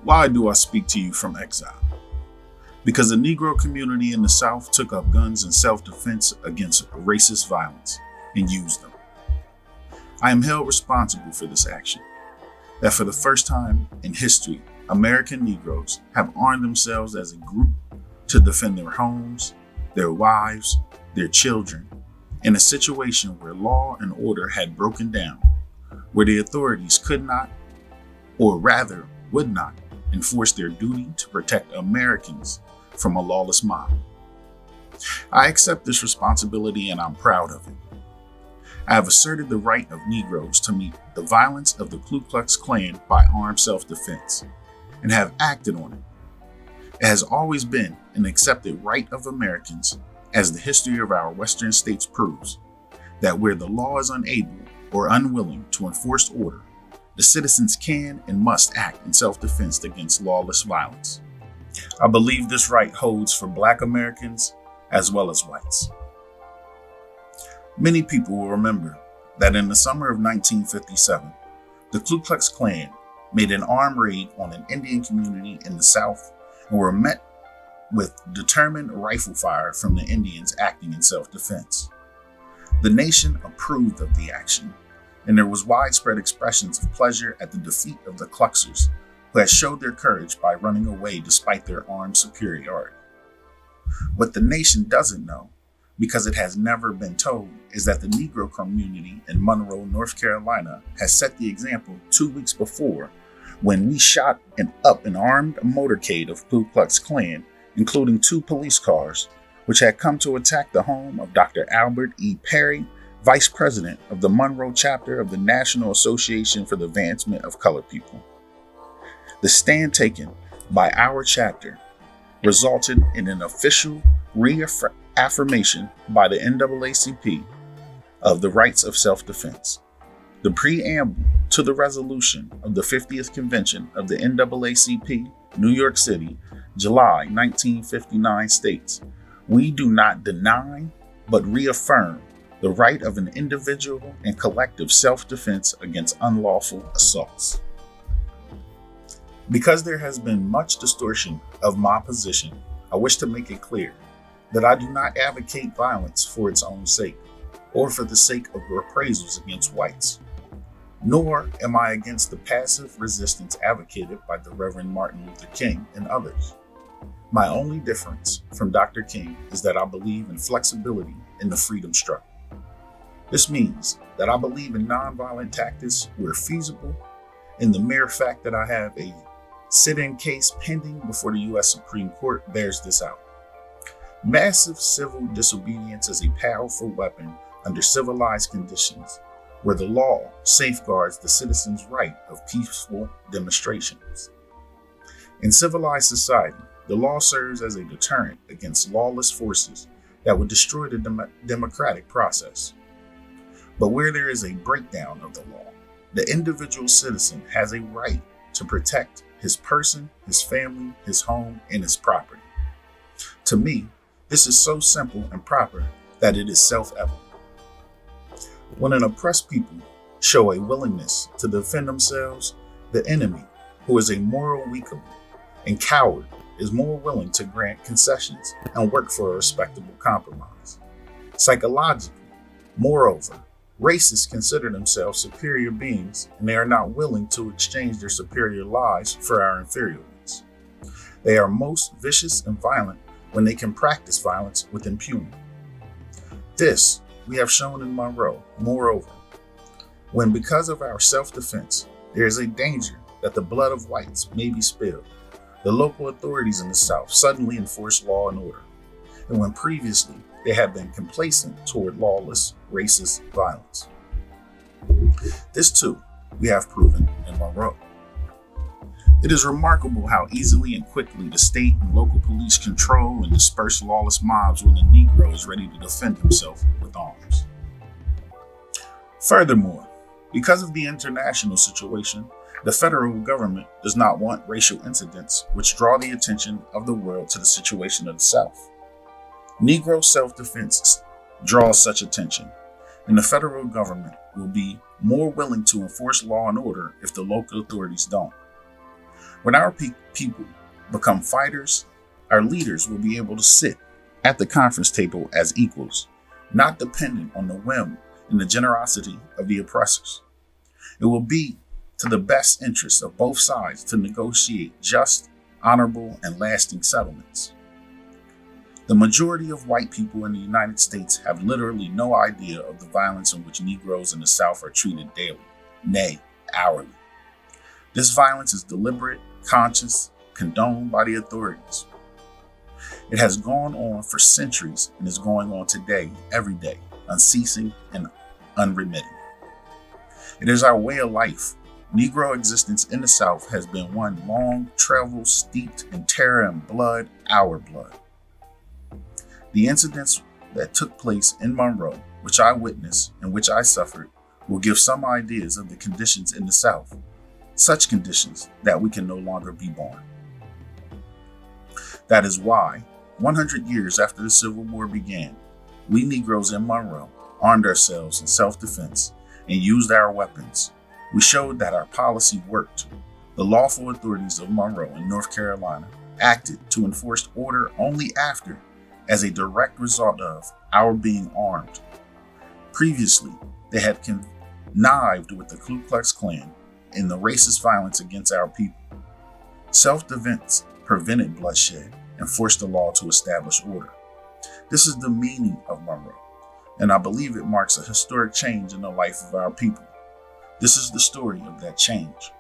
Why do I speak to you from exile? Because the Negro community in the South took up guns in self-defense against racist violence and used them. I am held responsible for this action, that for the first time in history, American Negroes have armed themselves as a group to defend their homes, their wives, their children, in a situation where law and order had broken down, where the authorities could not, or rather would not, enforce their duty to protect Americans from a lawless mob. I accept this responsibility and I'm proud of it. I have asserted the right of Negroes to meet the violence of the Ku Klux Klan by armed self-defense, and have acted on it. It has always been an accepted right of Americans, as the history of our Western states proves, that where the law is unable or unwilling to enforce order, the citizens can and must act in self-defense against lawless violence. I believe this right holds for Black Americans as well as whites. Many people will remember that in the summer of 1957, the Ku Klux Klan made an armed raid on an Indian community in the South and were met with determined rifle fire from the Indians acting in self-defense. The nation approved of the action, and there was widespread expressions of pleasure at the defeat of the Kluxers, who had showed their courage by running away despite their armed superiority. What the nation doesn't know, because it has never been told, is that the Negro community in Monroe, North Carolina has set the example 2 weeks before when we shot up an armed motorcade of Ku Klux Klan, including 2 police cars, which had come to attack the home of Dr. Albert E. Perry, Vice President of the Monroe chapter of the National Association for the Advancement of Colored People. The stand taken by our chapter resulted in an official reaffirmation by the NAACP of the rights of self-defense. The preamble to the resolution of the 50th Convention of the NAACP, New York City, July 1959 states, "We do not deny, but reaffirm the right of an individual and collective self-defense against unlawful assaults." Because there has been much distortion of my position, I wish to make it clear that I do not advocate violence for its own sake, or for the sake of reprisals against whites. Nor am I against the passive resistance advocated by the Reverend Martin Luther King and others. My only difference from Dr. King is that I believe in flexibility in the freedom struggle. This means that I believe in nonviolent tactics where feasible, and the mere fact that I have a sit-in case pending before the U.S. Supreme Court bears this out. Massive civil disobedience is a powerful weapon under civilized conditions, where the law safeguards the citizens' right of peaceful demonstrations. In civilized society, the law serves as a deterrent against lawless forces that would destroy the democratic process. But where there is a breakdown of the law, the individual citizen has a right to protect his person, his family, his home, and his property. To me, this is so simple and proper that it is self-evident. When an oppressed people show a willingness to defend themselves, the enemy, who is a moral weakling and coward, is more willing to grant concessions and work for a respectable compromise. Psychologically, moreover, racists consider themselves superior beings, and they are not willing to exchange their superior lives for our inferior ones. They are most vicious and violent when they can practice violence with impunity. This we have shown in Monroe. Moreover, when because of our self-defense, there is a danger that the blood of whites may be spilled, the local authorities in the South suddenly enforce law and order, and when previously they have been complacent toward lawless, racist violence. This too we have proven in Monroe. It is remarkable how easily and quickly the state and local police control and disperse lawless mobs when the Negro is ready to defend himself with arms. Furthermore, because of the international situation, the federal government does not want racial incidents which draw the attention of the world to the situation of the South. Negro self-defense draws such attention, and the federal government will be more willing to enforce law and order if the local authorities don't. When our people become fighters, our leaders will be able to sit at the conference table as equals, not dependent on the whim and the generosity of the oppressors. It will be to the best interest of both sides to negotiate just, honorable, and lasting settlements. The majority of white people in the United States have literally no idea of the violence in which Negroes in the South are treated daily, nay, hourly. This violence is deliberate, conscious, condoned by the authorities. It has gone on for centuries and is going on today, every day, unceasing and unremitting. It is our way of life. Negro existence in the South has been one long travel steeped in terror and blood, our blood. The incidents that took place in Monroe, which I witnessed and which I suffered, will give some ideas of the conditions in the South, such conditions that we can no longer be born. That is why, 100 years after the Civil War began, we Negroes in Monroe armed ourselves in self-defense and used our weapons. We showed that our policy worked. The lawful authorities of Monroe in North Carolina acted to enforce order only after, as a direct result of, our being armed. Previously, they had connived with the Ku Klux Klan in the racist violence against our people. Self-defense prevented bloodshed and forced the law to establish order. This is the meaning of Monroe, and I believe it marks a historic change in the life of our people. This is the story of that change.